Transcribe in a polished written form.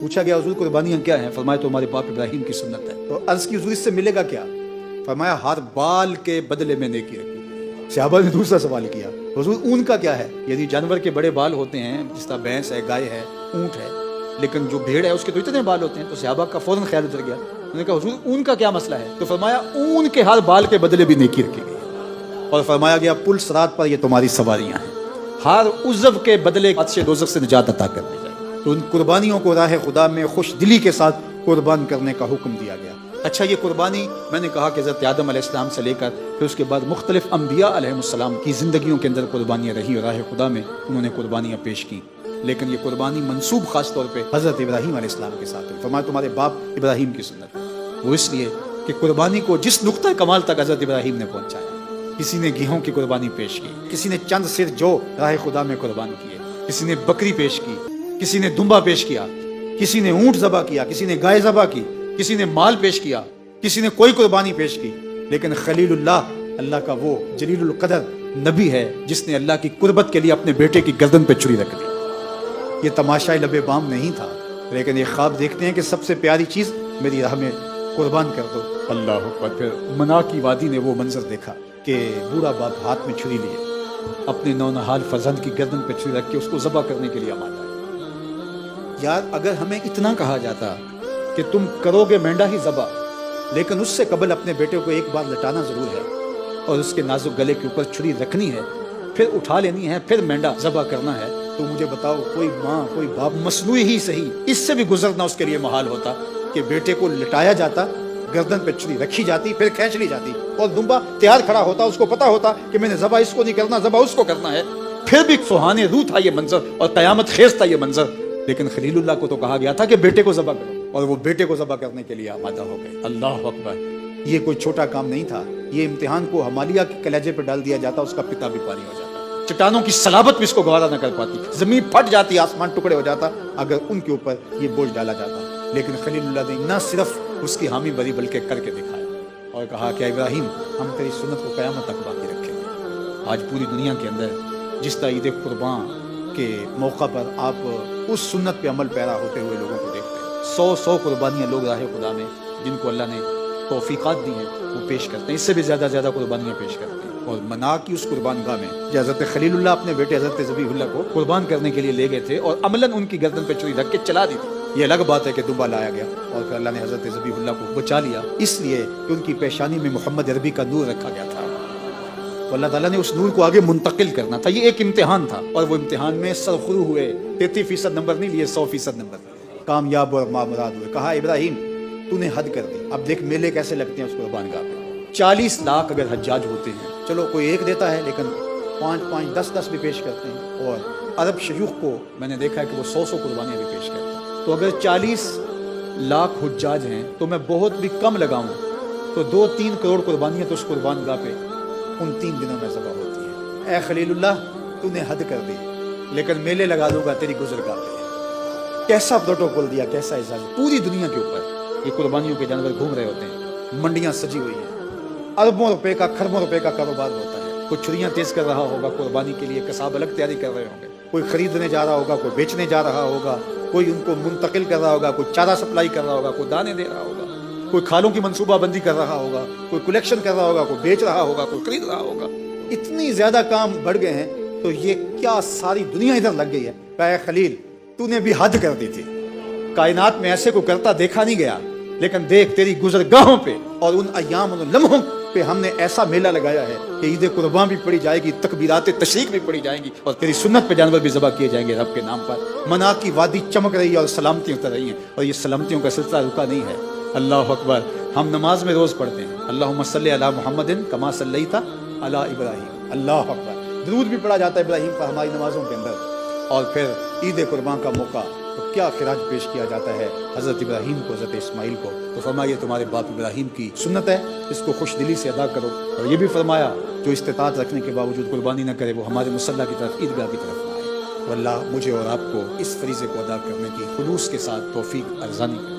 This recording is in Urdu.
پوچھا گیا حضور قربانیاں کیا ہیں؟ فرمایا تو ہمارے باپ ابراہیم کی سنت ہے۔ تو عرض کی حضور اس سے ملے گا کیا؟ فرمایا ہر بال کے بدلے میں نیکی رکھی۔ صحابہ نے دوسرا سوال کیا حضور اون کا کیا ہے؟ یعنی جانور کے بڑے بال ہوتے ہیں، جس طرح بھینس ہے، گائے ہے، اونٹ ہے، لیکن جو بھیڑ ہے اس کے تو اتنے بال ہوتے ہیں۔ تو صحابہ کا فوراً خیال اتر گیا، انہوں نے کہا حضور اون کا کیا مسئلہ ہے؟ تو فرمایا اون کے ہر بال کے بدلے بھی نیکی رکھی گئی، اور فرمایا گیا پل صراط پر یہ تمہاری سواریاں ہیں، ہر عضو کے بدلے آتش دوزخ سے نجات عطا کر دی جائے۔ تو ان قربانیوں کو راہ خدا میں خوش دلی کے ساتھ قربان کرنے کا حکم دیا گیا۔ اچھا، یہ قربانی میں نے کہا کہ حضرت آدم علیہ السلام سے لے کر پھر اس کے بعد مختلف انبیاء علیہ السلام کی زندگیوں کے اندر قربانیاں رہی، اور راہ خدا میں انہوں نے قربانیاں پیش کی، لیکن یہ قربانی منسوب خاص طور پہ حضرت ابراہیم علیہ السلام کے ساتھ ہے۔ فرمایا تمہارے باپ ابراہیم کی سنت ہے، وہ اس لیے کہ قربانی کو جس نقطہ کمال تک حضرت ابراہیم نے پہنچایا، کسی نے گیہوں کی قربانی پیش کی، کسی نے چند سر جو راہ خدا میں قربان کیے، کسی نے بکری پیش کی، کسی نے دمبا پیش کیا، کسی نے اونٹ ذبح کیا، کسی نے گائے ذبح کی، کسی نے مال پیش کیا، کسی نے کوئی قربانی پیش کی، لیکن خلیل اللہ کا وہ جلیل القدر نبی ہے جس نے اللہ کی قربت کے لیے اپنے بیٹے کی گردن پہ چھری رکھ دی۔ یہ تماشا لب بام نہیں تھا، لیکن یہ خواب دیکھتے ہیں کہ سب سے پیاری چیز میری راہ میں قربان کر دو۔ اللہ اکبر۔ پھر منا کی وادی نے وہ منظر دیکھا کہ بوڑھا باپ ہاتھ میں چھری لیے اپنے نونہال فرزند کی گردن پہ چھری رکھ کے اس کو ذبح کرنے کے لیے آمادہ ہے۔ یار اگر ہمیں اتنا کہا جاتا کہ تم کرو گے مینڈا ہی ذبح، لیکن اس سے قبل اپنے بیٹے کو ایک بار لٹانا ضرور ہے، اور اس کے نازک گلے کے اوپر چھری رکھنی ہے، پھر اٹھا لینی ہے، پھر مینڈا ذبح کرنا ہے، تو مجھے بتاؤ کوئی ماں کوئی باپ مصنوعی ہی صحیح اس سے بھی گزرنا اس کے لیے محال ہوتا کہ بیٹے کو لٹایا جاتا، گردن پہ چھری رکھی جاتی، پھر کھینچ لی جاتی، اور دمبا تیار کھڑا ہوتا، اس کو پتا ہوتا کہ میں نے ذبح اس کو نہیں کرنا، ذبح اس کو کرنا ہے، پھر بھی سہانے روح تھا یہ منظر اور قیامت خیز تھا یہ منظر۔ لیکن خلیل اللہ کو تو کہا گیا تھا کہ بیٹے کو ذبح کرو، اور وہ بیٹے کو ذبح کرنے کے لیے آمادہ ہو گئے۔ اللہ اکبر۔ یہ کوئی چھوٹا کام نہیں تھا، یہ امتحان کو ہمالیہ کے کلیجے پہ ڈال دیا جاتا، اس کا پتا بھی پانی ہو جاتا، چٹانوں کی صلابت بھی اس کو گوارا نہ کر پاتی، زمین پھٹ جاتی، آسمان ٹکڑے ہو جاتا اگر ان کے اوپر یہ بوجھ ڈالا جاتا۔ لیکن خلیل اللہ نے نہ صرف اس کی حامی بری بلکہ کر کے دکھایا، اور کہا کہ ابراہیم ہم تیری سنت کو قیامت تک باقی رکھیں گے۔ آج پوری دنیا کے اندر جس طرح عید قربان کے موقع پر آپ اس سنت پہ عمل پیرا ہوتے ہوئے لوگوں کو دیکھتے ہیں، 100 قربانیاں لوگ راہ خدا میں جن کو اللہ نے توفیقات دی ہیں وہ پیش کرتے ہیں، اس سے بھی زیادہ قربانیاں پیش کرتے ہیں۔ اور منا کی اس قربان گاہ میں حضرت خلیل اللہ اپنے بیٹے حضرت ذبیح اللہ کو قربان کرنے کے لیے لے گئے تھے، اور عملاً ان کی گردن پہ چھری رکھ کے چلا دی تھی۔ یہ الگ بات ہے کہ دمبا لایا گیا اور پھر اللہ نے حضرت ذبیح اللہ کو بچا لیا، اس لیے کہ ان کی پیشانی میں محمد عربی کا نور رکھا گیا تھا، تو اللہ تعالیٰ نے اس نور کو آگے منتقل کرنا تھا۔ یہ ایک امتحان تھا، اور وہ امتحان میں سرخرو ہوئے، 33% نمبر نہیں لیے، 100% نمبر کامیاب اور مامراد ہوئے۔ کہا ابراہیم تو نے حد کر دی، اب دیکھ میلے کیسے لگتے ہیں اس قربان گاہ پہ۔ 40 لاکھ اگر حجاج ہوتے ہیں، چلو کوئی ایک دیتا ہے، لیکن 5 10 بھی پیش کرتے ہیں، اور عرب شیوخ کو میں نے دیکھا ہے کہ وہ 100 قربانیاں بھی پیش کرتے ہیں۔ تو اگر 40 لاکھ حجاج ہیں تو میں بہت بھی کم لگاؤں تو 2-3 کروڑ قربانیاں تو اس قربان گاہ پہ ان 3 دنوں میں ذبح ہوتی ہیں۔ اے خلیل اللہ تو نے حد کر دی، لیکن میلے لگا دوں گا تیری گزرگاہ پہ۔ کیسا پروٹوکول دیا، کیسا اعزاز! پوری دنیا کے اوپر یہ قربانیوں کے جانور گھوم رہے ہوتے ہیں، منڈیاں سجی ہوئی ہیں، اربوں روپے کا کھربوں روپے کا کاروبار ہوتا ہے، کوئی چھریاں تیز کر رہا ہوگا قربانی کے لیے، قصاب الگ تیاری کر رہے ہوں گے، کوئی خریدنے جا رہا ہوگا، کوئی بیچنے جا رہا ہوگا، کوئی ان کو منتقل کر رہا ہوگا، کوئی چارہ سپلائی کر رہا ہوگا، کوئی دانے دے رہا ہوگا، کوئی کھالوں کی منصوبہ بندی کر رہا ہوگا، کوئی کلیکشن کر رہا ہوگا، کوئی بیچ رہا ہوگا، کوئی خرید رہا ہوگا۔ اتنی زیادہ کام بڑھ گئے ہیں، تو یہ کیا ساری دنیا ادھر لگ گئی ہے؟ اے خلیل تو نے بھی حد کر دی تھی، کائنات میں ایسے کو کرتا دیکھا نہیں گیا، لیکن دیکھ تیری گزرگاہوں پہ اور ان ایام اور لمحوں پہ ہم نے ایسا میلہ لگایا ہے کہ عید قربان بھی پڑھی جائے گی، تکبیرات تشریق بھی پڑھی جائیں گی، اور تیری سنت پہ جانور بھی ذبح کیے جائیں گے رب کے نام پر۔ منا کی وادی چمک رہی ہے اور سلامتیاں اتر رہی ہیں، اور یہ سلامتیوں کا سلسلہ رکا نہیں ہے۔ اللہ اکبر۔ ہم نماز میں روز پڑھتے ہیں اللہم صلی علی محمد کما صلیت علی ابراہیم، اللہ اکبر، درود بھی پڑھا جاتا ہے ابراہیم پر ہماری نمازوں کے اندر۔ اور پھر عید قربان کا موقع تو کیا خراج پیش کیا جاتا ہے حضرت ابراہیم کو، حضرت اسماعیل کو۔ تو فرمایا تمہارے باپ ابراہیم کی سنت ہے، اس کو خوش دلی سے ادا کرو۔ اور یہ بھی فرمایا جو استطاعت رکھنے کے باوجود قربانی نہ کرے وہ ہمارے مصلی کی طرف، عیدگاہ کی طرف نہ آئے۔ واللہ مجھے اور آپ کو اس فریضے کو ادا کرنے کی خلوص کے ساتھ توفیق ارزانی کرے۔